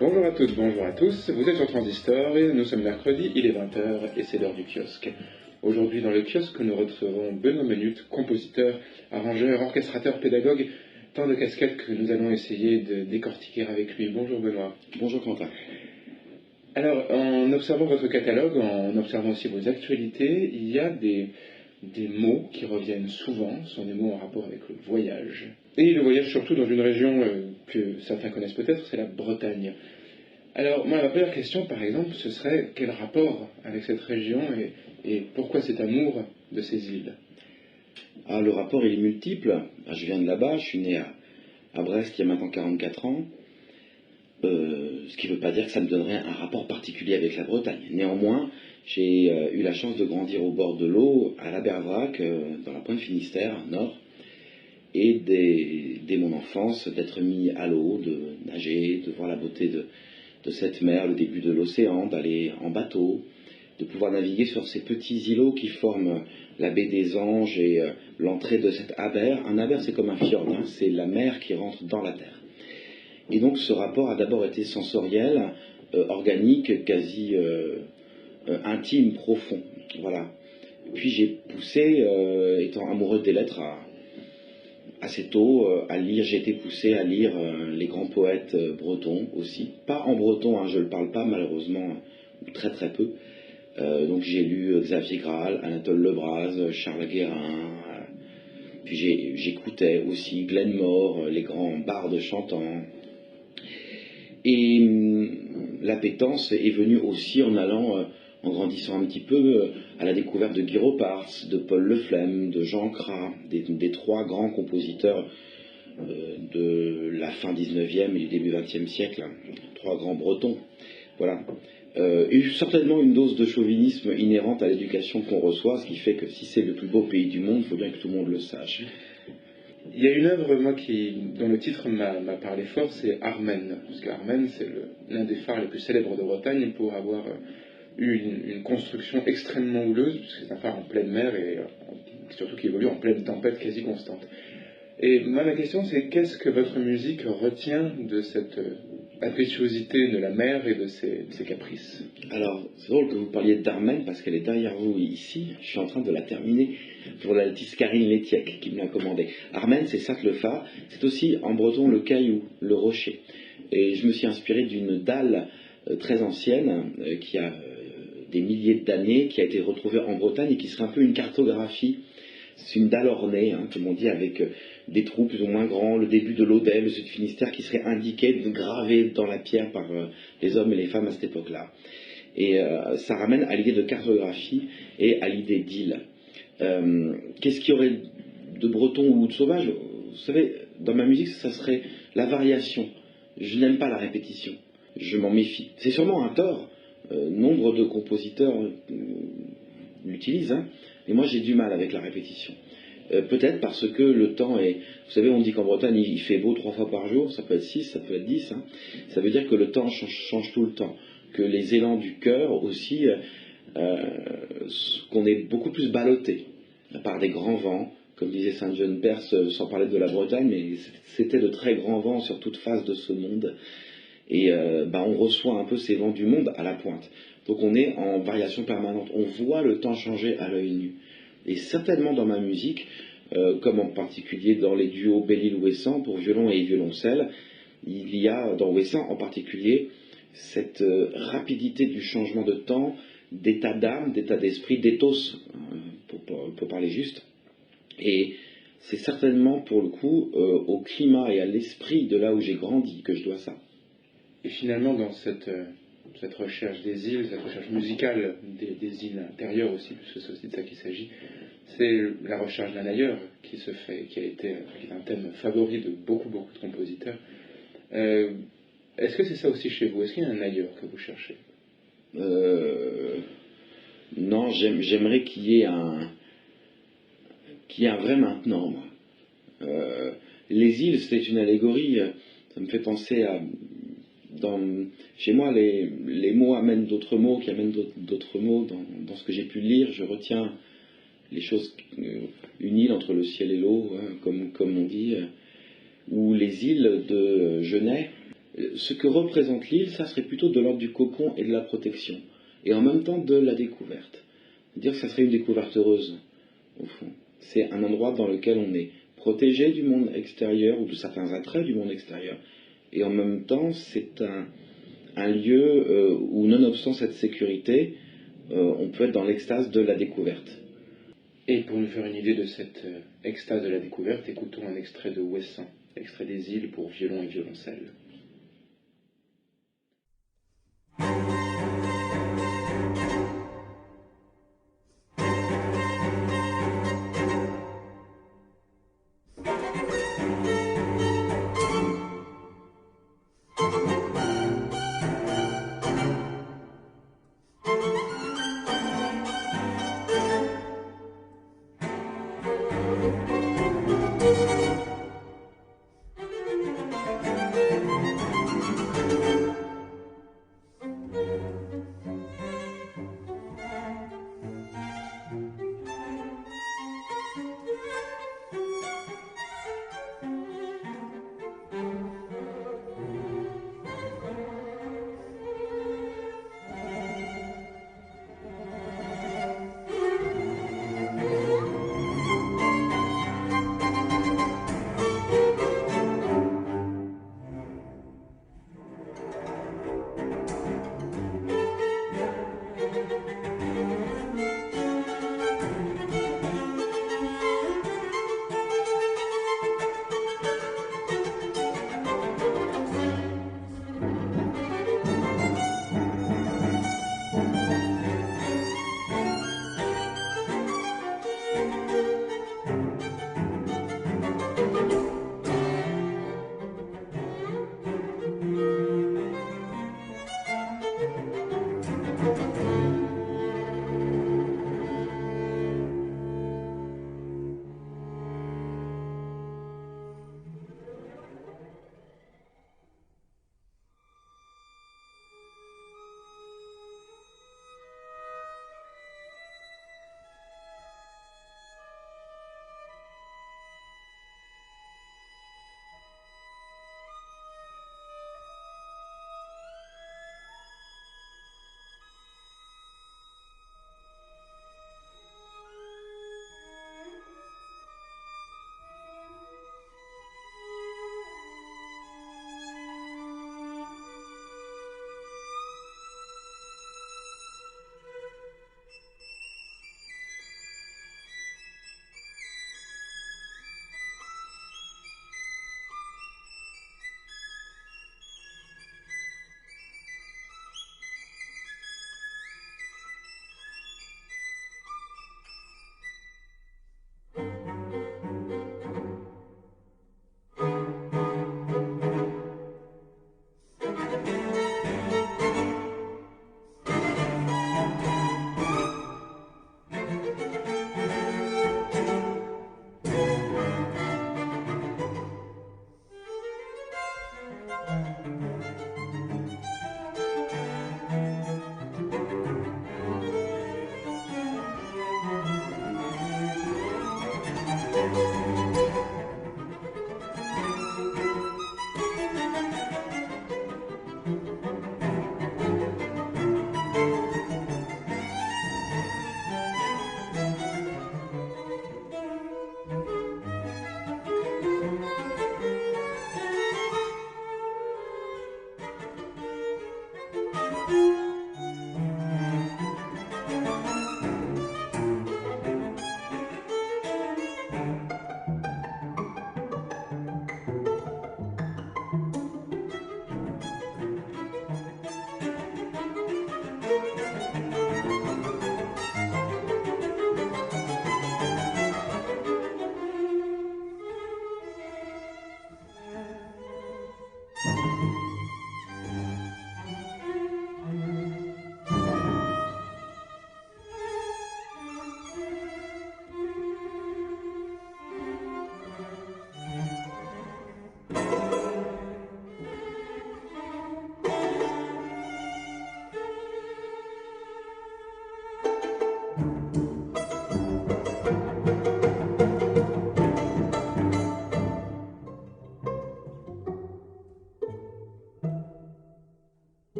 Bonjour à toutes, bonjour à tous, vous êtes sur Transistor et nous sommes mercredi, il est 20h et c'est l'heure du kiosque. Aujourd'hui dans le kiosque, nous retrouvons Benoît Menut, compositeur, arrangeur, orchestrateur, pédagogue, tant de casquettes que nous allons essayer de décortiquer avec lui. Bonjour Benoît. Bonjour Quentin. Alors, en observant votre catalogue, en observant aussi vos actualités, il y a des mots qui reviennent souvent, ce sont des mots en rapport avec le voyage. Et le voyage surtout dans une région que certains connaissent peut-être, c'est la Bretagne. Alors, moi, ma première question, par exemple, ce serait quel rapport avec cette région et pourquoi cet amour de ces îles? Ah, le rapport il est multiple. Je viens de là-bas, je suis né à Brest il y a maintenant 44 ans. Ce qui ne veut pas dire que ça me donnerait un rapport particulier avec la Bretagne. Néanmoins, j'ai eu la chance de grandir au bord de l'eau, à la Bervrac, dans la pointe Finistère, nord, et dès mon enfance, d'être mis à l'eau, de nager, de voir la beauté de cette mer, le début de l'océan, d'aller en bateau, de pouvoir naviguer sur ces petits îlots qui forment la baie des Anges et l'entrée de cette aber. Un aber, c'est comme un fjord, hein, c'est la mer qui rentre dans la terre. Et donc ce rapport a d'abord été sensoriel, organique, quasi intime, profond. Voilà. Puis j'ai poussé, étant amoureux des lettres assez tôt, à lire. J'ai été poussé à lire les grands poètes bretons aussi. Pas en breton, hein, je ne le parle pas malheureusement, ou très très peu. Donc j'ai lu Xavier Graal, Anatole Lebras, Charles Guérin. Puis j'écoutais aussi Glenmore, les grands bardes chantants. Et l'appétence est venue aussi en allant, en grandissant un petit peu, à la découverte de Guy Roparts, de Paul Leflemme, de Jean Cras, des trois grands compositeurs de la fin 19e et du début 20e siècle, hein, trois grands bretons. Voilà. Et certainement une dose de chauvinisme inhérente à l'éducation qu'on reçoit, ce qui fait que si c'est le plus beau pays du monde, il faut bien que tout le monde le sache. Il y a une œuvre, moi, dont le titre m'a parlé fort, c'est Armen. Parce qu'Armen, c'est l'un des phares les plus célèbres de Bretagne pour avoir eu une construction extrêmement houleuse, puisque c'est un phare en pleine mer et surtout qui évolue en pleine tempête quasi constante. Et moi, ma question, c'est qu'est-ce que votre musique retient de cette impétuosité de la mer et de ses caprices? Alors, c'est drôle que vous parliez d'Armen, parce qu'elle est derrière vous ici. Je suis en train de la terminer pour l'altiste Karine Letiec qui me l'a commandé. Armen, c'est certes le phare, c'est aussi en breton le caillou, le rocher. Et je me suis inspiré d'une dalle très ancienne, qui a des milliers d'années, qui a été retrouvée en Bretagne et qui serait un peu une cartographie. C'est une dalle ornée, hein, comme on dit, avec des trous plus ou moins grands, le début de l'Odelle, le sud Finistère, qui serait indiqué, gravé dans la pierre par les hommes et les femmes à cette époque-là. Et ça ramène à l'idée de cartographie et à l'idée d'île. Qu'est-ce qu'il y aurait de breton ou de sauvage? Vous savez, dans ma musique, ça serait la variation. Je n'aime pas la répétition. Je m'en méfie. C'est sûrement un tort. Nombre de compositeurs l'utilisent, hein, mais moi j'ai du mal avec la répétition. Peut-être parce que le temps est... Vous savez, on dit qu'en Bretagne, il fait beau 3 fois par jour, ça peut être 6, ça peut être 10. Hein. Ça veut dire que le temps change tout le temps. Que les élans du cœur aussi, qu'on est beaucoup plus ballotté par des grands vents, comme disait Saint-John Perse, sans parler de la Bretagne, mais c'était de très grands vents sur toute face de ce monde. Et on reçoit un peu ces vents du monde à la pointe. Donc on est en variation permanente. On voit le temps changer à l'œil nu. Et certainement dans ma musique, comme en particulier dans les duos Belle-Île-Ouessant pour violon et violoncelle, il y a dans Ouessant en particulier cette rapidité du changement de temps, d'état d'âme, d'état d'esprit, d'éthos, pour parler juste. Et c'est certainement pour le coup au climat et à l'esprit de là où j'ai grandi que je dois ça. Et finalement, dans cette recherche des îles, cette recherche musicale des îles intérieures aussi, puisque c'est aussi de ça qu'il s'agit, c'est la recherche d'un ailleurs qui se fait, qui est un thème favori de beaucoup de compositeurs. Est-ce que c'est ça aussi chez vous? Est-ce qu'il y a un ailleurs que vous cherchez? Non, j'aimerais qu'il y ait un vrai maintenant, moi. Les îles, c'est une allégorie, ça me fait penser à... Chez moi, les mots amènent d'autres mots, qui amènent d'autres mots. Dans ce que j'ai pu lire, je retiens les choses, une île entre le ciel et l'eau, hein, comme on dit, ou les îles de Genève. Ce que représente l'île, ça serait plutôt de l'ordre du cocon et de la protection, et en même temps de la découverte. C'est-à-dire que ça serait une découverte heureuse, au fond. C'est un endroit dans lequel on est protégé du monde extérieur, ou de certains attraits du monde extérieur, et en même temps, c'est un lieu où, nonobstant cette sécurité, on peut être dans l'extase de la découverte. Et pour nous faire une idée de cette extase de la découverte, écoutons un extrait de Ouessant, extrait des îles pour violon et violoncelle.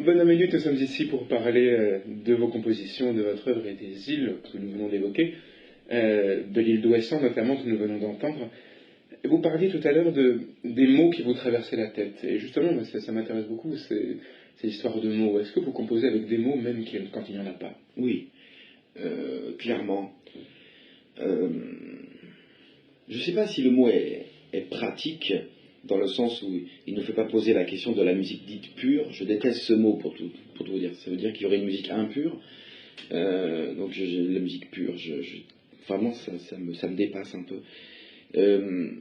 Bonne minute, nous sommes ici pour parler de vos compositions, de votre œuvre et des îles que nous venons d'évoquer, de l'île d'Ouessant notamment que nous venons d'entendre. Vous parliez tout à l'heure des mots qui vous traversaient la tête, et justement ça m'intéresse beaucoup, ces histoires de mots. Est-ce que vous composez avec des mots même quand il n'y en a pas? Oui, clairement. Je ne sais pas si le mot est pratique, dans le sens où il ne fait pas poser la question de la musique dite pure. Je déteste ce mot pour tout vous dire. Ça veut dire qu'il y aurait une musique impure. Donc la musique pure, vraiment ça me dépasse un peu.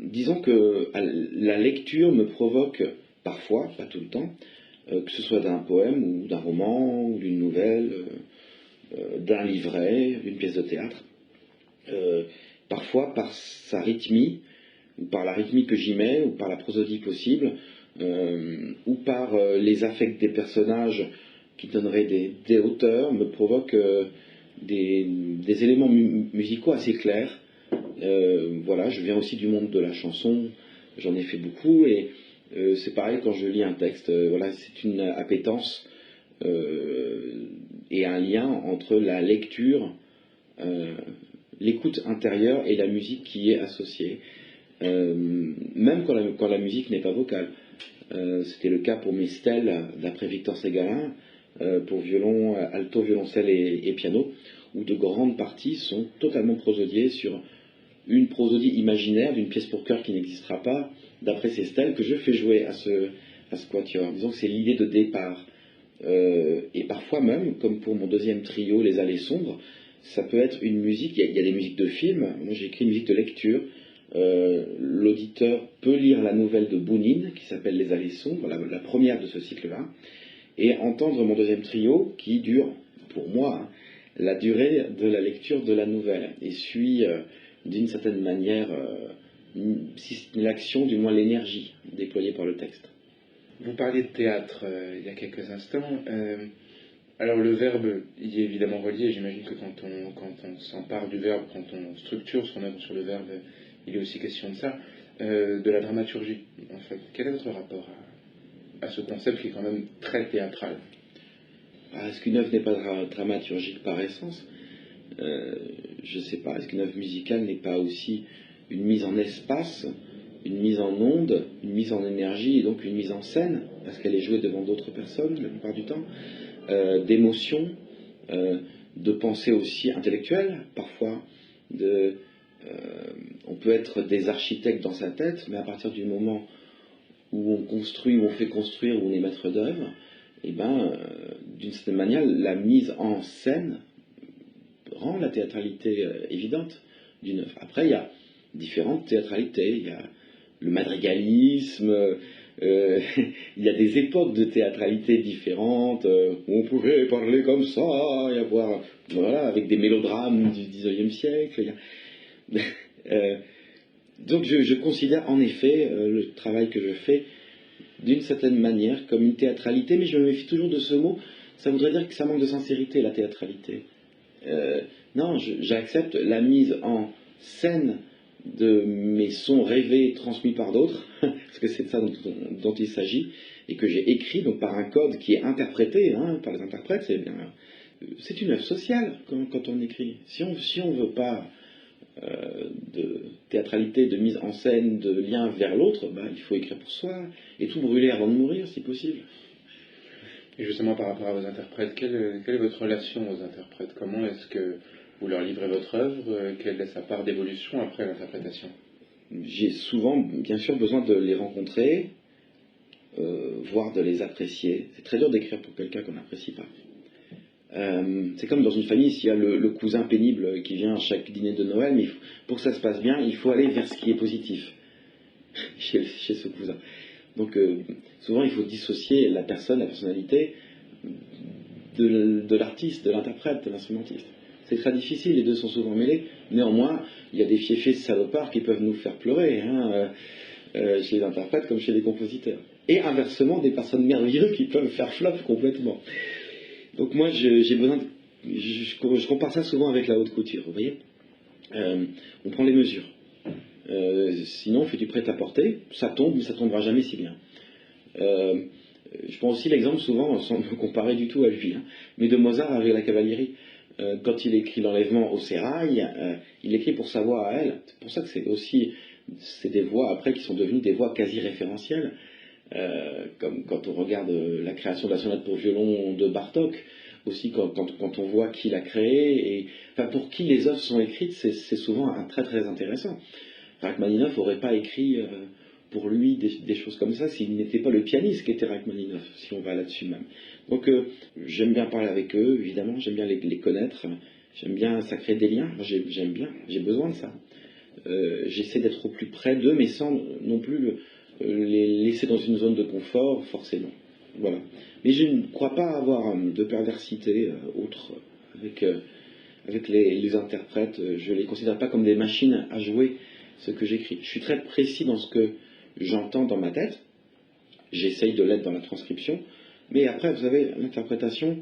Disons que la lecture me provoque parfois, pas tout le temps, que ce soit d'un poème ou d'un roman ou d'une nouvelle, d'un livret, d'une pièce de théâtre, parfois par sa rythmie, ou par la rythmique que j'y mets, ou par la prosodie possible, ou par les affects des personnages qui donneraient des hauteurs, me provoquent des éléments musicaux assez clairs. Voilà, je viens aussi du monde de la chanson, j'en ai fait beaucoup, et c'est pareil quand je lis un texte, voilà, c'est une appétence et un lien entre la lecture, l'écoute intérieure et la musique qui y est associée. Même quand la musique n'est pas vocale. C'était le cas pour mes stèles d'après Victor Ségalin, pour violon, alto, violoncelle et piano, où de grandes parties sont totalement prosodiées sur une prosodie imaginaire d'une pièce pour chœur qui n'existera pas, d'après ces stèles que je fais jouer à ce quatuor. Disons que c'est l'idée de départ. Et parfois même, comme pour mon deuxième trio, Les Allées Sombres, ça peut être une musique, il y a des musiques de films, moi j'ai écrit une musique de lecture. L'auditeur peut lire la nouvelle de Bounine qui s'appelle Les Allées Sombres, la première de ce cycle-là, et entendre mon deuxième trio qui dure, pour moi, hein, la durée de la lecture de la nouvelle et suit d'une certaine manière, si l'action, du moins l'énergie déployée par le texte. Vous parliez de théâtre il y a quelques instants. Alors le verbe y est évidemment relié. J'imagine que quand on s'empare du verbe, quand on structure son œuvre sur le verbe, il est aussi question de ça, de la dramaturgie, en fait. Quel est votre rapport à ce concept qui est quand même très théâtral? Est-ce qu'une œuvre n'est pas dramaturgique par essence? Je ne sais pas. Est-ce qu'une œuvre musicale n'est pas aussi une mise en espace, une mise en onde, une mise en énergie et donc une mise en scène, parce qu'elle est jouée devant d'autres personnes la plupart du temps, d'émotions, de pensée aussi intellectuelle, parfois, on peut être des architectes dans sa tête, mais à partir du moment où on construit, où on fait construire, où on est maître d'œuvre, et d'une certaine manière, la mise en scène rend la théâtralité évidente d'une œuvre. Après, il y a différentes théâtralités, il y a le madrigalisme, il y a des époques de théâtralité différentes, où on pouvait parler comme ça, et avoir, voilà, avec des mélodrames du XIXe siècle. Donc je considère en effet le travail que je fais d'une certaine manière comme une théâtralité, mais je me méfie toujours de ce mot. Ça voudrait dire que ça manque de sincérité, la théâtralité. Non, j'accepte la mise en scène de mes sons rêvés transmis par d'autres, parce que c'est de ça dont il s'agit, et que j'ai écrit donc par un code qui est interprété par les interprètes. C'est une œuvre sociale quand on écrit. Si on veut pas de théâtralité, de mise en scène, de lien vers l'autre, bah, il faut écrire pour soi et tout brûler avant de mourir si possible. Et justement par rapport à vos interprètes, quelle est votre relation aux interprètes? Comment est-ce que vous leur livrez votre œuvre? Quelle est sa part d'évolution après l'interprétation? J'ai souvent, bien sûr, besoin de les rencontrer, voire de les apprécier. C'est très dur d'écrire pour quelqu'un qu'on n'apprécie pas. C'est comme dans une famille, s'il y a le cousin pénible qui vient à chaque dîner de Noël, mais pour que ça se passe bien, il faut aller vers ce qui est positif chez ce cousin. Donc souvent il faut dissocier la personne, la personnalité de l'artiste, de l'interprète, de l'instrumentiste. C'est très difficile, les deux sont souvent mêlés. Néanmoins, il y a des fiefés salopards qui peuvent nous faire pleurer, chez les interprètes comme chez les compositeurs. Et inversement, des personnes merveilleuses qui peuvent faire flop complètement. Donc moi, j'ai besoin je compare ça souvent avec la haute couture, vous voyez. On prend les mesures. Sinon, on fait du prêt-à-porter, ça tombe, mais ça tombera jamais si bien. Je prends aussi l'exemple souvent, sans me comparer du tout à lui, mais de Mozart avec la cavalerie. Quand il écrit l'enlèvement au sérail, il écrit pour sa voix à elle. C'est pour ça que c'est des voix après qui sont devenues des voix quasi référentielles. Comme quand on regarde la création de la sonate pour violon de Bartók, aussi quand on voit qui l'a créé, et enfin, pour qui les œuvres sont écrites, c'est souvent très très intéressant. Rachmaninoff n'aurait pas écrit pour lui des choses comme ça s'il n'était pas le pianiste qui était Rachmaninoff, si on va là-dessus même. Donc j'aime bien parler avec eux, évidemment, j'aime bien les connaître, j'aime bien, ça crée des liens, j'aime bien, j'ai besoin de ça. J'essaie d'être au plus près d'eux, mais sans non plus les laisser dans une zone de confort, forcément. Voilà. Mais je ne crois pas avoir de perversité autre avec les interprètes. Je ne les considère pas comme des machines à jouer ce que j'écris. Je suis très précis dans ce que j'entends dans ma tête. J'essaye de l'être dans la transcription. Mais après, vous savez, l'interprétation,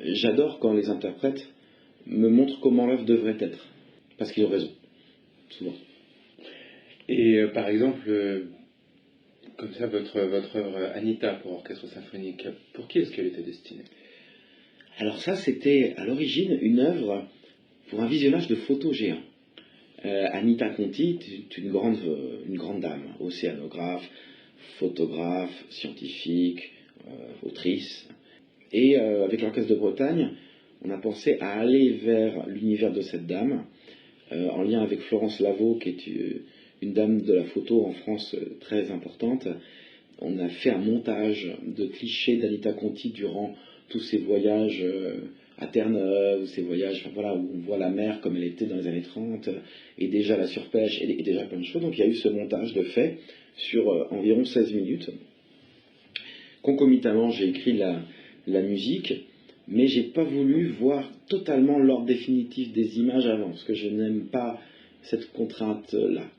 j'adore quand les interprètes me montrent comment l'œuvre devrait être. Parce qu'ils ont raison, souvent. Et par exemple, comme ça, votre œuvre Anita pour orchestre symphonique, pour qui est-ce qu'elle était destinée? Alors ça, c'était à l'origine une œuvre pour un visionnage de photos géants. Anita Conti est une grande dame, océanographe, photographe, scientifique, autrice. Et avec l'Orchestre de Bretagne, on a pensé à aller vers l'univers de cette dame, en lien avec Florence Lavaux, qui est une dame de la photo en France très importante. On a fait un montage de clichés d'Anita Conti durant tous ses voyages à Terre-Neuve, ces voyages, enfin, voilà, où on voit la mer comme elle était dans les années 30, et déjà la surpêche, et déjà plein de choses. Donc il y a eu ce montage de fait sur environ 16 minutes. Concomitamment, j'ai écrit la musique, mais j'ai pas voulu voir totalement l'ordre définitif des images avant, parce que je n'aime pas cette contrainte-là.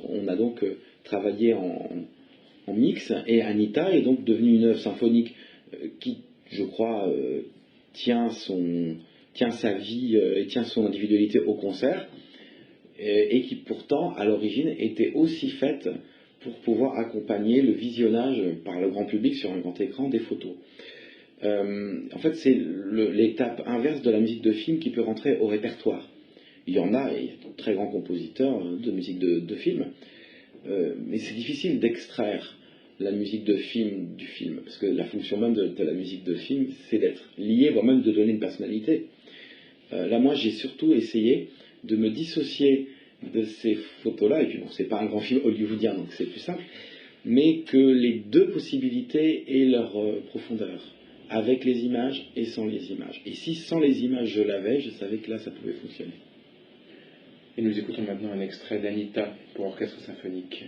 On a donc travaillé en mix, et Anita est donc devenue une œuvre symphonique qui, je crois, tient sa vie et tient son individualité au concert, et qui pourtant, à l'origine, était aussi faite pour pouvoir accompagner le visionnage par le grand public sur un grand écran des photos. En fait, c'est l'étape inverse de la musique de film qui peut rentrer au répertoire. Il y en a, et il y a de très grands compositeurs de musique de film, mais c'est difficile d'extraire la musique de film du film, parce que la fonction même de la musique de film, c'est d'être lié, voire même de donner une personnalité. Là, moi, j'ai surtout essayé de me dissocier de ces photos-là, et puis bon, c'est pas un grand film hollywoodien, donc c'est plus simple, mais que les deux possibilités aient leur profondeur, avec les images et sans les images. Et si sans les images je l'avais, je savais que là, ça pouvait fonctionner. Et nous écoutons maintenant un extrait d'Anita pour orchestre symphonique.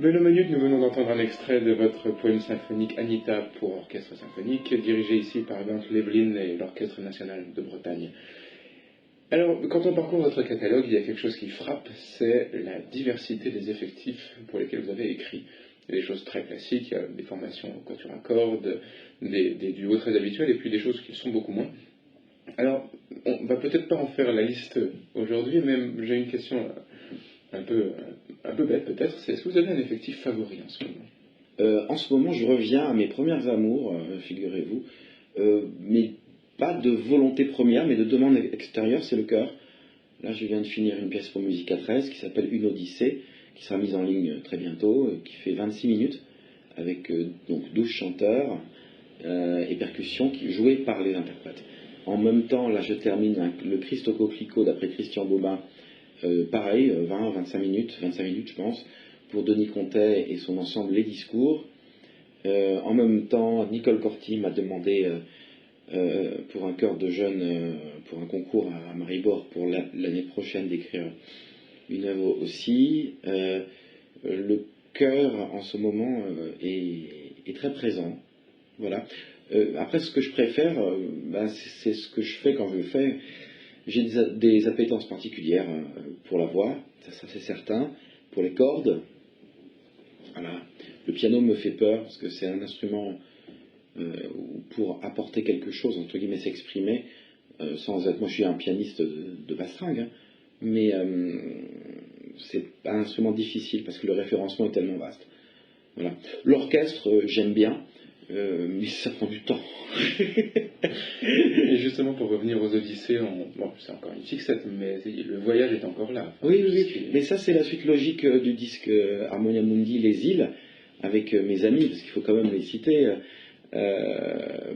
Benoît Mayut, nous venons d'entendre un extrait de votre poème symphonique Anita pour orchestre symphonique, dirigé ici par Bernd Levlin et l'Orchestre national de Bretagne. Alors, quand on parcourt votre catalogue, il y a quelque chose qui frappe, c'est la diversité des effectifs pour lesquels vous avez écrit. Il y a des choses très classiques, il y a des formations en quatuor à cordes, des duos très habituels, et puis des choses qui le sont beaucoup moins. Alors, on va peut-être pas en faire la liste aujourd'hui, mais j'ai une question un peu bête peut-être, c'est est-ce que vous avez un effectif favori en ce moment? En ce moment, je reviens à mes premières amours, figurez-vous, mais pas de volonté première, mais de demande extérieure, c'est le chœur. Là, je viens de finir une pièce pour Musica 13 qui s'appelle Une Odyssée, qui sera mise en ligne très bientôt, qui fait 26 minutes, avec donc 12 chanteurs et percussions jouées par les interprètes. En même temps, là, je termine le Christ au coquelicot d'après Christian Bobin, pareil, 25 minutes, je pense, pour Denis Contet et son ensemble Les Discours. En même temps, Nicole Corti m'a demandé pour un chœur de jeunes, pour un concours à Maribor pour l'année prochaine d'écrire une œuvre aussi. Le chœur en ce moment est très présent. Voilà. Après, ce que je préfère, c'est ce que je fais quand je le fais. J'ai des appétences particulières pour la voix, ça c'est certain, pour les cordes. Voilà. Le piano me fait peur parce que c'est un instrument pour apporter quelque chose, entre guillemets, s'exprimer, sans être... Moi je suis un pianiste de bastringue, hein, mais c'est un instrument difficile parce que le référencement est tellement vaste. Voilà. L'orchestre, j'aime bien, mais ça prend du temps. Et justement, pour revenir aux Odyssées, bon, c'est encore une fixette, mais le voyage est encore là. Enfin, oui. Mais ça, c'est la suite logique du disque Harmonia Mundi, Les Îles, avec mes amis, parce qu'il faut quand même les citer.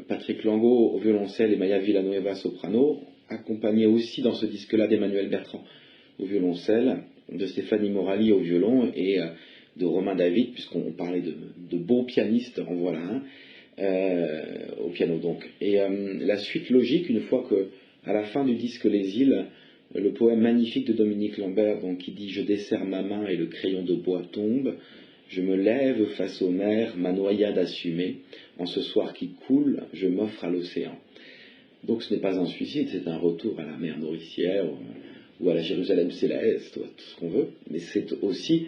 Patrick Lango au violoncelle et Maya Villanueva soprano, accompagné aussi dans ce disque-là d'Emmanuel Bertrand au violoncelle, de Stéphanie Morali au violon et de Romain David, puisqu'on parlait de beaux pianistes, en voilà un, au piano donc. Et la suite logique, une fois que, à la fin du disque Les Îles, le poème magnifique de Dominique Lambert, donc, qui dit « Je desserre ma main et le crayon de bois tombe, je me lève face aux mers, ma noyade assumée, en ce soir qui coule, je m'offre à l'océan. » Donc ce n'est pas un suicide, c'est un retour à la mer nourricière, ou à la Jérusalem céleste, ou à tout ce qu'on veut, mais c'est aussi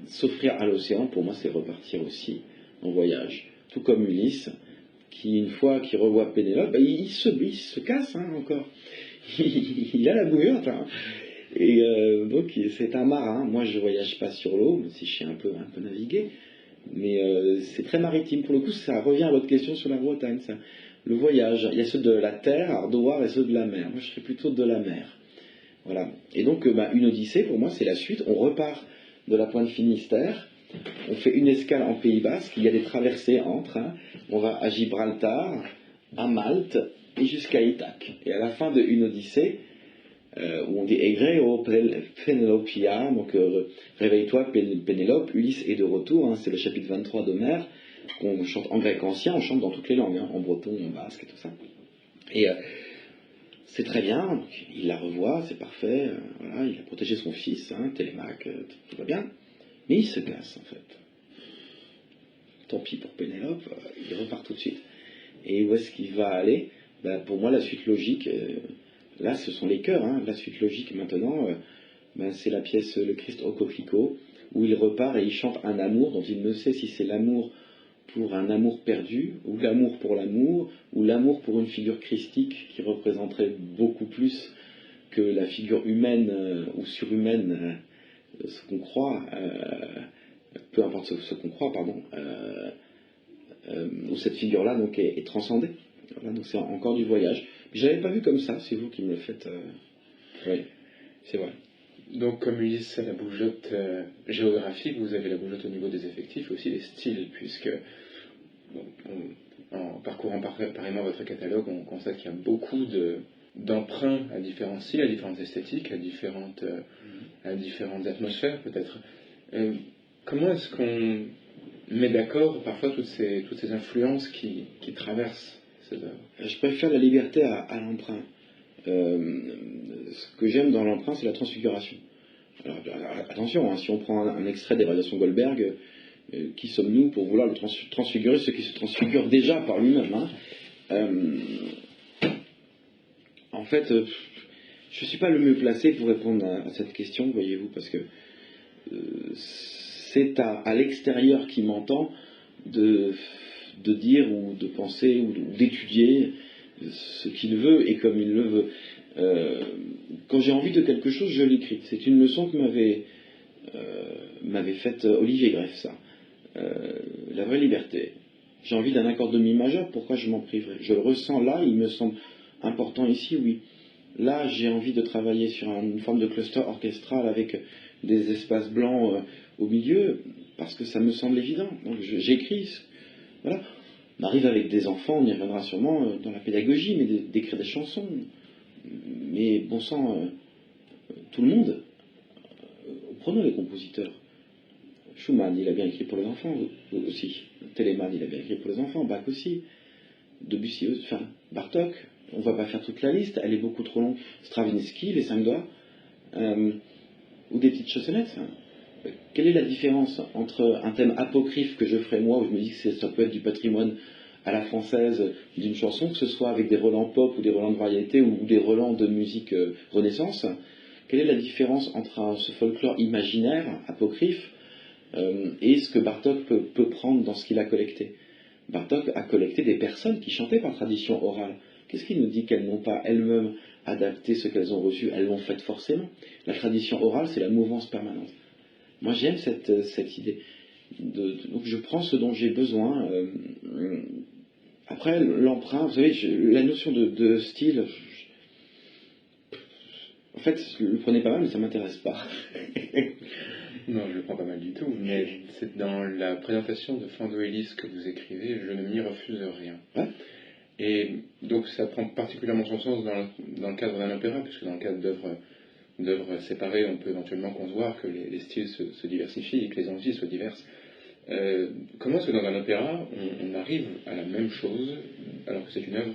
s'offrir à l'océan, pour moi, c'est repartir aussi en voyage. Tout comme Ulysse, qui, une fois qu'il revoit Pénélope, il se casse encore. Il a la bouillotte. Hein. Et donc, c'est un marin. Moi, je ne voyage pas sur l'eau, même si je sais un peu naviguer. Mais c'est très maritime. Pour le coup, ça revient à votre question sur la Bretagne. Ça. Le voyage. Il y a ceux de la terre, Ardoise, et ceux de la mer. Moi, je serais plutôt de la mer. Voilà. Et donc, une Odyssée, pour moi, c'est la suite. On repart de la pointe Finistère. On fait une escale en Pays Basque. Il y a des traversées entre. Hein. On va à Gibraltar, à Malte et jusqu'à Ithaque. Et à la fin de Une Odyssée, où on dit Egreo Penelopia, donc réveille-toi Pénélope, Ulysse est de retour. Hein, c'est le chapitre 23 d'Homère, qu'on chante en grec ancien, on chante dans toutes les langues, hein, en breton, en basque et tout ça. Et c'est très bien, donc, il la revoit, c'est parfait, voilà, il a protégé son fils, hein, Télémaque, tout va bien, mais il se casse en fait. Tant pis pour Pénélope, il repart tout de suite. Et où est-ce qu'il va aller? Pour moi, la suite logique, là, ce sont les chœurs. Hein. La suite logique maintenant, c'est la pièce Le Christ au coquelicot, où il repart et il chante un amour dont il ne sait si c'est l'amour pour un amour perdu, ou l'amour pour l'amour, ou l'amour pour une figure christique qui représenterait beaucoup plus que la figure humaine ou surhumaine, ce qu'on croit, peu importe ce qu'on croit, pardon, où cette figure-là donc est transcendée. Voilà, donc c'est encore du voyage. Je ne l'avais pas vu comme ça, c'est vous qui me le faites. Oui, c'est vrai. Donc, comme Ulysse a la bougeotte géographique, vous avez la bougeotte au niveau des effectifs, aussi des styles, puisque en parcourant pareillement votre catalogue, on constate qu'il y a beaucoup d'emprunts à différents styles, à différentes esthétiques, à différentes atmosphères peut-être. Comment est-ce qu'on met d'accord parfois toutes ces influences qui traversent ces œuvres? Je préfère la liberté à l'emprunt. Ce que j'aime dans l'emprunt, c'est la transfiguration. Alors, attention, hein, si on prend un extrait d'Évaluation Goldberg, qui sommes-nous pour vouloir le transfigurer, ce qui se transfigure déjà par lui-même, hein. En fait, je ne suis pas le mieux placé pour répondre à cette question, voyez-vous, parce que c'est à l'extérieur qui m'entend de dire ou de penser ou d'étudier ce qu'il veut et comme il le veut. Quand j'ai envie de quelque chose, je l'écris. C'est une leçon que m'avait faite Olivier Greff, ça. La vraie liberté. J'ai envie d'un accord de mi majeur, pourquoi je m'en priverais? Je le ressens là, il me semble important ici, oui. Là, j'ai envie de travailler sur une forme de cluster orchestral avec des espaces blancs au milieu, parce que ça me semble évident. Donc j'écris. Voilà. On arrive avec des enfants, on y reviendra sûrement dans la pédagogie, mais d'écrire des chansons. Mais bon sang, tout le monde. Prenons les compositeurs. Schumann, il a bien écrit pour les enfants aussi. Telemann, il a bien écrit pour les enfants. Bach aussi. Debussy, enfin, Bartók. On ne va pas faire toute la liste, elle est beaucoup trop longue. Stravinsky, les 5 doigts. Ou des petites chansonnettes. Quelle est la différence entre un thème apocryphe que je ferai moi, où je me dis que ça peut être du patrimoine à la française d'une chanson, que ce soit avec des relents pop ou des relents de variété ou des relents de musique renaissance? Quelle est la différence entre ce folklore imaginaire, apocryphe, et ce que Bartók peut prendre dans ce qu'il a collecté? Bartók a collecté des personnes qui chantaient par tradition orale. Qu'est-ce qui nous dit qu'elles n'ont pas elles-mêmes adapté ce qu'elles ont reçu? Elles l'ont fait forcément. La tradition orale, c'est la mouvance permanente. Moi, j'aime cette idée. Donc, je prends ce dont j'ai besoin. Après, l'emprunt, vous savez, la notion de style, en fait, je le prenais pas mal, mais ça m'intéresse pas. Non, je le prends pas mal du tout, mais c'est dans la présentation de Fandoélis que vous écrivez, je ne m'y refuse rien. Ouais. Et donc ça prend particulièrement son sens dans le cadre d'un opéra, puisque dans le cadre d'œuvres séparées, on peut éventuellement concevoir que les styles se diversifient et que les envies soient diverses. Comment est-ce que dans un opéra, on arrive à la même chose, alors que c'est une œuvre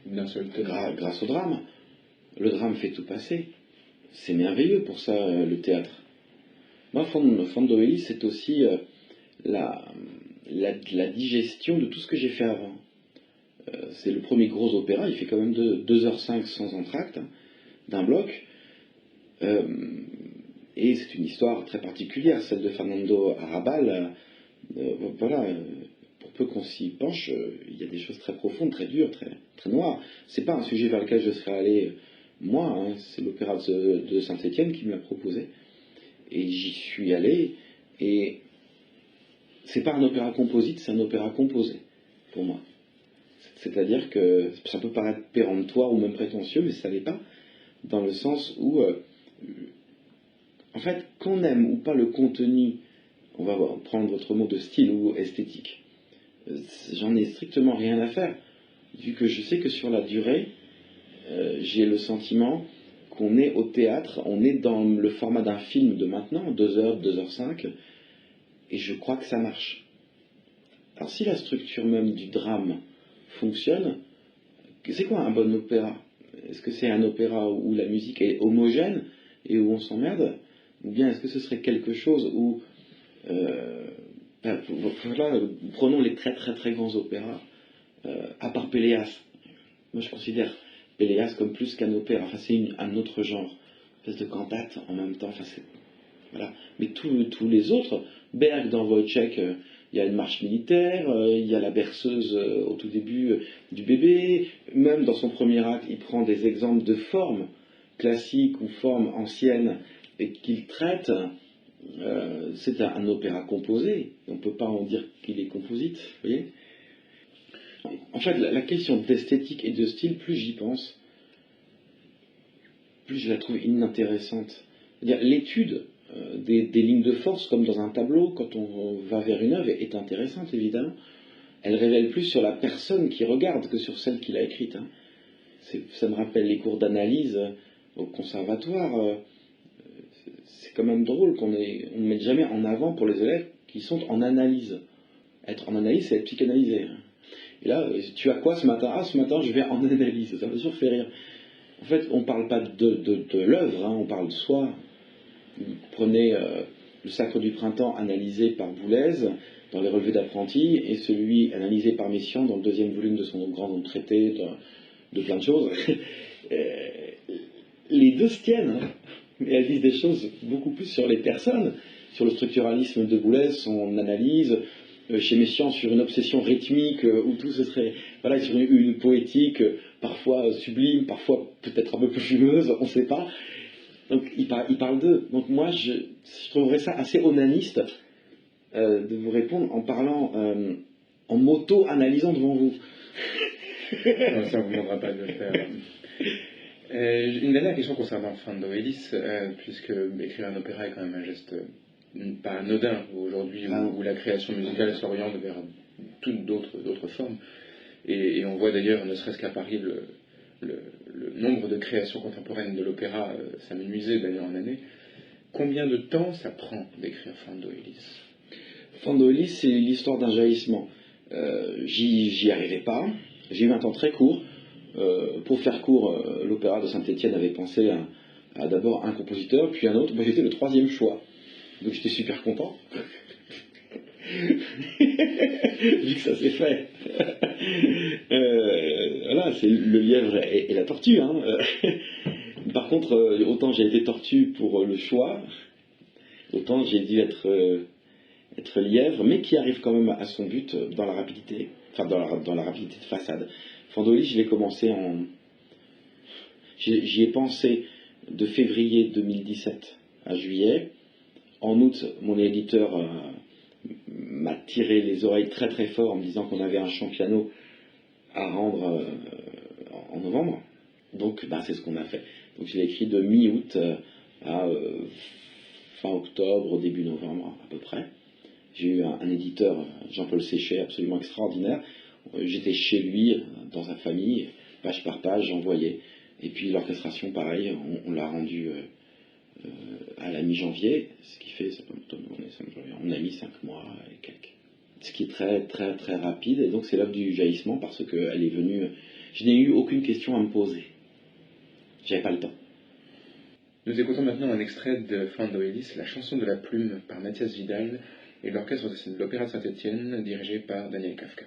d'un seul thème? Grâce au drame. Le drame fait tout passer. C'est merveilleux pour ça, le théâtre. Moi, Fandoélis, c'est aussi la digestion de tout ce que j'ai fait avant. C'est le premier gros opéra, il fait quand même 2h05 sans entracte, d'un bloc. Et c'est une histoire très particulière, celle de Fernando Arrabal. Voilà, pour peu qu'on s'y penche, il y a des choses très profondes, très dures, très, très noires. C'est pas un sujet vers lequel je serais allé, moi, hein, c'est l'opéra de Saint-Étienne qui me l'a proposé. Et j'y suis allé, et c'est pas un opéra composite, c'est un opéra composé, pour moi. C'est-à-dire que ça peut paraître péremptoire ou même prétentieux, mais ça l'est pas, dans le sens où, en fait, qu'on aime ou pas le contenu, on va prendre votre mot de style ou esthétique, j'en ai strictement rien à faire, vu que je sais que sur la durée, j'ai le sentiment qu'on est au théâtre, on est dans le format d'un film de maintenant, 2h, 2h05, et je crois que ça marche. Alors si la structure même du drame fonctionne, c'est quoi un bon opéra? Est-ce que c'est un opéra où la musique est homogène et où on s'emmerde? Ou bien est-ce que ce serait quelque chose où... voilà, prenons les très très très grands opéras, à part Péléas. Moi je considère Péléas comme plus qu'un opéra, enfin c'est un autre genre, une espèce de cantate en même temps, enfin c'est... Voilà. Mais tous les autres, Berg dans Wojciech, il y a une marche militaire, il y a la berceuse au tout début du bébé, même dans son premier acte, il prend des exemples de formes classiques ou formes anciennes et qu'il traite. C'est un opéra composé, on ne peut pas en dire qu'il est composite, vous voyez. En fait, la question d'esthétique et de style, plus j'y pense, plus je la trouve inintéressante. C'est-à-dire, l'étude des lignes de force, comme dans un tableau, quand on va vers une œuvre, est intéressante, évidemment. Elle révèle plus sur la personne qui regarde que sur celle qui l'a écrite. Hein. Ça me rappelle les cours d'analyse au conservatoire. C'est quand même drôle qu'on ne mette jamais en avant pour les élèves qui sont en analyse. Être en analyse, c'est être psychanalysé. Et là, tu as quoi ce matin? Ah, ce matin, je vais en analyse. Ça m'a toujours fait rire. En fait, on ne parle pas de l'œuvre, hein, on parle de soi. Prenez le Sacre du Printemps analysé par Boulez dans les relevés d'apprentis et celui analysé par Messiaen dans le 2e volume de son grand traité de plein de choses. Les deux se tiennent, hein, mais elles disent des choses beaucoup plus sur les personnes sur le structuralisme de Boulez, son analyse, chez Messiaen sur une obsession rythmique, où tout ce serait, voilà, sur une poétique parfois sublime, parfois peut-être un peu plus fumeuse, on ne sait pas. Donc il parle d'eux. Donc moi je trouverais ça assez onaniste de vous répondre en parlant, en m'auto-analysant devant vous. Non, ça ne vous demandera pas de le faire. Une dernière question concernant Fando Ellis, puisque écrire un opéra est quand même un geste pas anodin aujourd'hui, où la création musicale s'oriente vers toutes d'autres formes. Et on voit d'ailleurs, ne serait-ce qu'à Paris, le nombre de créations contemporaines de l'opéra s'amenuiser d'ailleurs en année. Combien de temps ça prend d'écrire Fando Ellis? Fando Ellis, c'est l'histoire d'un jaillissement. J'y arrivais pas. J'ai eu un temps très court. Pour faire court, l'opéra de Saint-Étienne avait pensé à d'abord un compositeur, puis un autre. Moi, j'étais le troisième choix. Donc j'étais super content. Vu que ça s'est fait. Voilà, c'est le lièvre et la tortue. Hein. Par contre, autant j'ai été tortue pour le choix, autant j'ai dû être lièvre, mais qui arrive quand même à son but dans la rapidité, enfin dans la rapidité de façade. Fando Ellis, je l'ai commencé j'y ai pensé de février 2017 à juillet. En août, mon éditeur m'a tiré les oreilles très très fort en me disant qu'on avait un chant piano à rendre en novembre. Donc c'est ce qu'on a fait. Donc je l'ai écrit de mi-août à fin octobre, début novembre à peu près. J'ai eu un éditeur, Jean-Paul Séchet, absolument extraordinaire. J'étais chez lui, dans sa famille, page par page, j'envoyais. Et puis l'orchestration, pareil, on l'a rendu à la mi-janvier, ce qui fait, on a mis 5 mois et quelques. Ce qui est très très très rapide, et donc c'est l'œuvre du jaillissement parce qu'elle est venue. Je n'ai eu aucune question à me poser. J'avais pas le temps. Nous écoutons maintenant un extrait de Fando Ellis, La chanson de la plume par Mathias Vidal et l'orchestre de l'Opéra de Saint-Étienne dirigé par Daniel Kafka.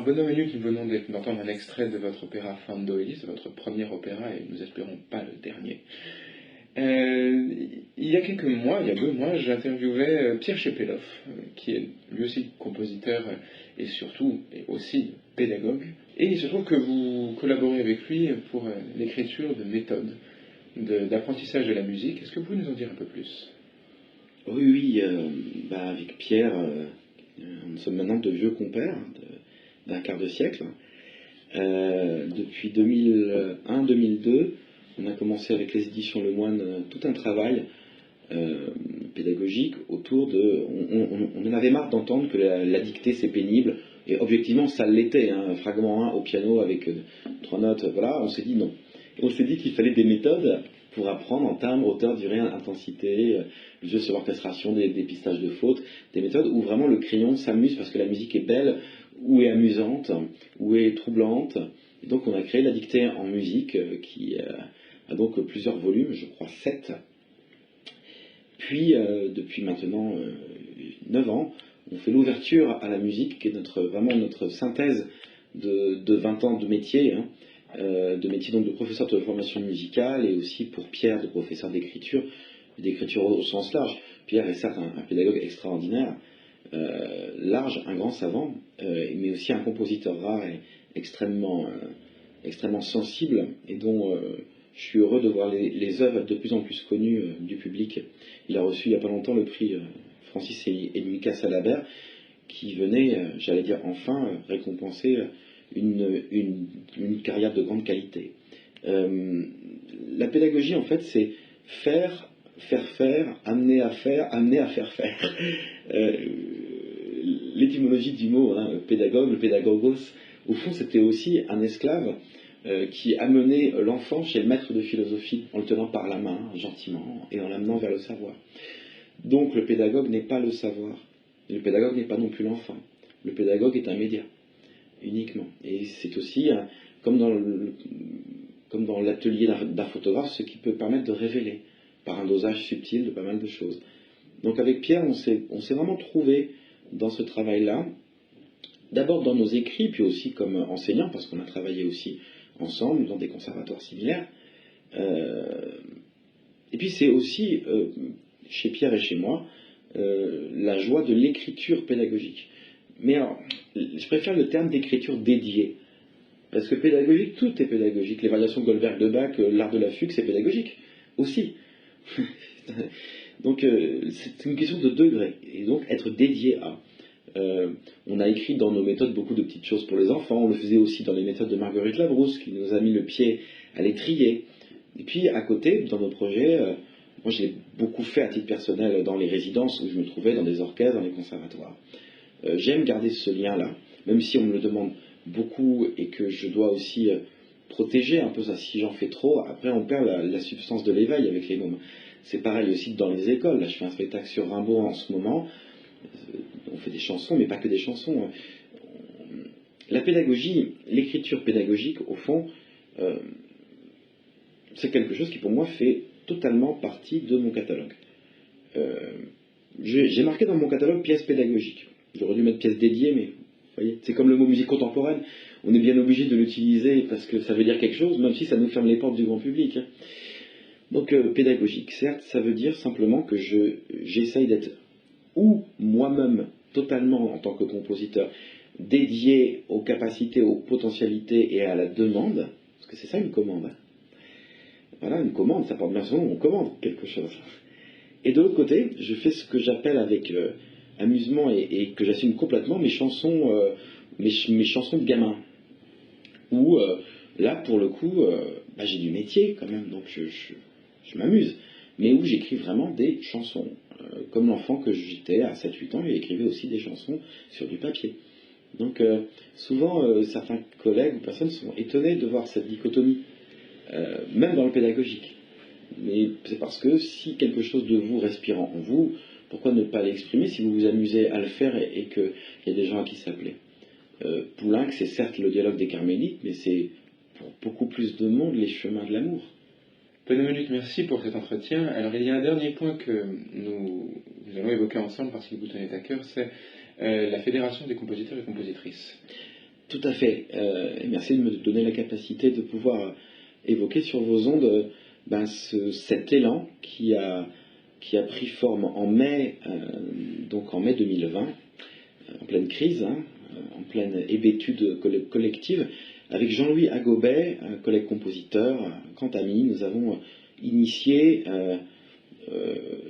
Alors, Benoît Menuc, nous venons d'entendre un extrait de votre opéra Fando Elis, votre premier opéra, et nous espérons pas le dernier. Il y a quelques mois, il y a 2 mois, j'interviewais Pierre Chepelov, qui est lui aussi compositeur et surtout et aussi pédagogue. Et il se trouve que vous collaborez avec lui pour l'écriture de méthodes d'apprentissage de la musique. Est-ce que vous pouvez nous en dire un peu plus? Oui, oui, avec Pierre, nous sommes maintenant de vieux compères d'un quart de siècle. Depuis 2001-2002, on a commencé avec les éditions Le Moine tout un travail pédagogique autour de... On en avait marre d'entendre que la dictée c'est pénible, et objectivement ça l'était, hein, fragment 1 au piano avec 3 notes, voilà, on s'est dit non. On s'est dit qu'il fallait des méthodes pour apprendre en timbre, hauteur, durée, intensité, le jeu sur l'orchestration, des pistages de fautes, des méthodes où vraiment le crayon s'amuse parce que la musique est belle, ou est amusante, ou est troublante. Et donc on a créé la dictée en musique qui a donc plusieurs volumes, je crois 7. Puis depuis maintenant 9 ans, on fait l'ouverture à la musique qui est vraiment notre synthèse de 20 ans de métier, hein, de métier donc de professeur de formation musicale et aussi pour Pierre de professeur d'écriture au sens large. Pierre est certes un pédagogue extraordinaire, large, un grand savant, mais aussi un compositeur rare et extrêmement sensible et dont je suis heureux de voir les œuvres de plus en plus connues du public. Il a reçu il n'y a pas longtemps le prix Francis et Lucas Salabert qui venait, j'allais dire enfin, récompenser une carrière de grande qualité. La pédagogie, en fait, c'est faire faire, amener à faire faire. L'étymologie du mot, hein, pédagogue, le pédagogos, au fond, c'était aussi un esclave qui amenait l'enfant chez le maître de philosophie en le tenant par la main, gentiment, et en l'amenant vers le savoir. Donc, le pédagogue n'est pas le savoir. Le pédagogue n'est pas non plus l'enfant. Le pédagogue est un média, uniquement. Et c'est aussi, comme dans l'atelier d'un photographe, ce qui peut permettre de révéler, par un dosage subtil de pas mal de choses. Donc avec Pierre, on s'est vraiment trouvé dans ce travail-là, d'abord dans nos écrits, puis aussi comme enseignant, parce qu'on a travaillé aussi ensemble dans des conservatoires similaires. Et puis c'est aussi, chez Pierre et chez moi, la joie de l'écriture pédagogique. Mais alors, je préfère le terme d'écriture dédiée, parce que pédagogique, tout est pédagogique. Les variations de Goldberg de Bach, l'art de la fugue, c'est pédagogique aussi. Donc c'est une question de degré, et donc être dédié à. On a écrit dans nos méthodes beaucoup de petites choses pour les enfants, on le faisait aussi dans les méthodes de Marguerite Labrousse, qui nous a mis le pied à l'étrier. Et puis à côté, dans nos projets, moi je l'ai beaucoup fait à titre personnel dans les résidences où je me trouvais, dans des orchestres, dans les conservatoires. J'aime garder ce lien-là, même si on me le demande beaucoup et que je dois aussi protéger un peu ça. Si j'en fais trop, après on perd la substance de l'éveil avec les mômes. C'est pareil aussi dans les écoles. Là, je fais un spectacle sur Rimbaud en ce moment. On fait des chansons, mais pas que des chansons. La pédagogie, l'écriture pédagogique, au fond, c'est quelque chose qui pour moi fait totalement partie de mon catalogue. J'ai marqué dans mon catalogue pièces pédagogiques. J'aurais dû mettre pièces dédiées, mais vous voyez, c'est comme le mot musique contemporaine. On est bien obligé de l'utiliser parce que ça veut dire quelque chose, même si ça nous ferme les portes du grand public. Hein. Donc pédagogique, certes, ça veut dire simplement que j'essaye d'être ou moi-même totalement en tant que compositeur dédié aux capacités, aux potentialités et à la demande, parce que c'est ça une commande. Hein. Voilà, une commande, ça porte bien son nom, on commande quelque chose. Et de l'autre côté, je fais ce que j'appelle avec amusement et que j'assume complètement mes chansons de gamin. Où là, pour le coup, j'ai du métier quand même, donc je m'amuse. Mais où j'écris vraiment des chansons. Comme l'enfant que j'étais à 7-8 ans, j'écrivais aussi des chansons sur du papier. Donc souvent, certains collègues ou personnes sont étonnés de voir cette dichotomie, même dans le pédagogique. Mais c'est parce que si quelque chose de vous respirant en vous, pourquoi ne pas l'exprimer si vous vous amusez à le faire et qu'il y a des gens à qui ça plaît. Poulenc, c'est certes le dialogue des carmélites, mais c'est pour beaucoup plus de monde les chemins de l'amour. Benoît Menuc, merci pour cet entretien. Alors il y a un dernier point que nous allons évoquer ensemble parce qu'il vous tenait à cœur, c'est la Fédération des compositeurs et compositrices. Tout à fait. Et merci de me donner la capacité de pouvoir évoquer sur vos ondes cet élan qui a pris forme en mai, donc en mai 2020, en pleine crise, en pleine hébétude collective. Avec Jean-Louis Agobet, un collègue compositeur, grand ami, nous avons initié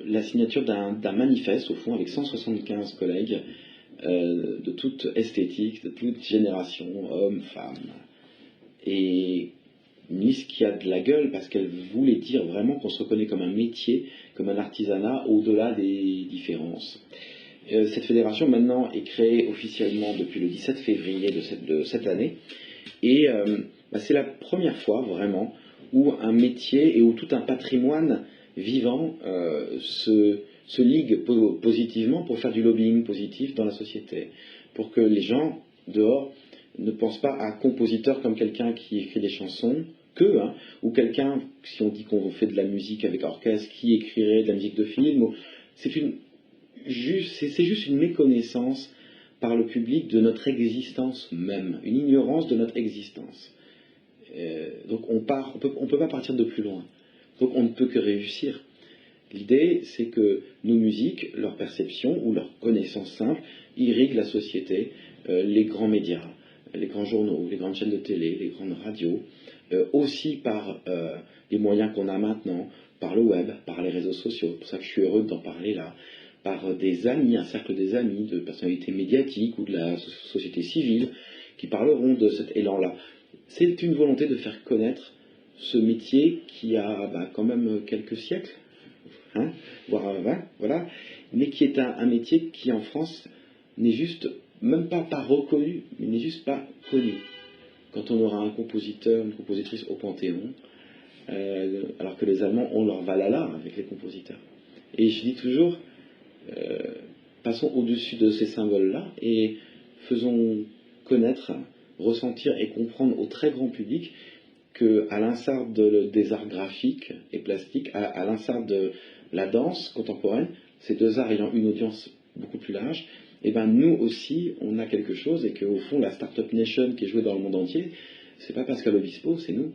la signature d'un manifeste, au fond, avec 175 collègues de toute esthétique, de toute génération, hommes, femmes. Et une liste qui a de la gueule parce qu'elle voulait dire vraiment qu'on se reconnaît comme un métier, comme un artisanat, au-delà des différences. Cette fédération maintenant est créée officiellement depuis le 17 février de cette année. Et c'est la première fois vraiment où un métier et où tout un patrimoine vivant se ligue positivement pour faire du lobbying positif dans la société. Pour que les gens dehors ne pensent pas à un compositeur comme quelqu'un qui écrit des chansons, ou quelqu'un, si on dit qu'on fait de la musique avec orchestre, qui écrirait de la musique de film. C'est juste une méconnaissance par le public de notre existence même, une ignorance de notre existence. Donc on peut pas partir de plus loin. Donc on ne peut que réussir. L'idée, c'est que nos musiques, leur perception ou leur connaissance simple, irriguent la société, les grands médias, les grands journaux, les grandes chaînes de télé, les grandes radios, aussi par les moyens qu'on a maintenant, par le web, par les réseaux sociaux. C'est pour ça que je suis heureux d'en parler là. Par des amis, un cercle des amis, de personnalités médiatiques ou de la société civile qui parleront de cet élan-là. C'est une volonté de faire connaître ce métier qui a quand même quelques siècles, voire 20, voilà, mais qui est un métier qui en France n'est juste même pas reconnu, mais n'est juste pas connu. Quand on aura un compositeur, une compositrice au Panthéon, alors que les Allemands ont leur Valhalla avec les compositeurs. Et je dis toujours, passons au-dessus de ces symboles-là et faisons connaître, ressentir et comprendre au très grand public qu'à l'instar des arts graphiques et plastiques, à l'instar de la danse contemporaine, ces deux arts ayant une audience beaucoup plus large, nous aussi, on a quelque chose et qu'au fond, la Startup Nation qui est jouée dans le monde entier, c'est pas Pascal Obispo, c'est nous.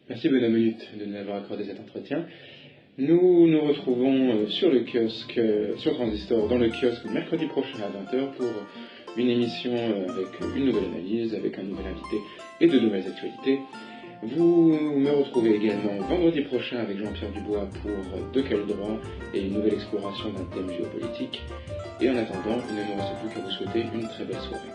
Merci Benamunut de nous avoir accordé cet entretien. Nous nous retrouvons sur le kiosque, sur Transistor, dans le kiosque mercredi prochain à 20h pour une émission avec une nouvelle analyse, avec un nouvel invité et de nouvelles actualités. Vous me retrouvez également vendredi prochain avec Jean-Pierre Dubois pour De quel droit et une nouvelle exploration d'un thème géopolitique. Et en attendant, il ne me reste plus qu'à vous souhaiter une très belle soirée.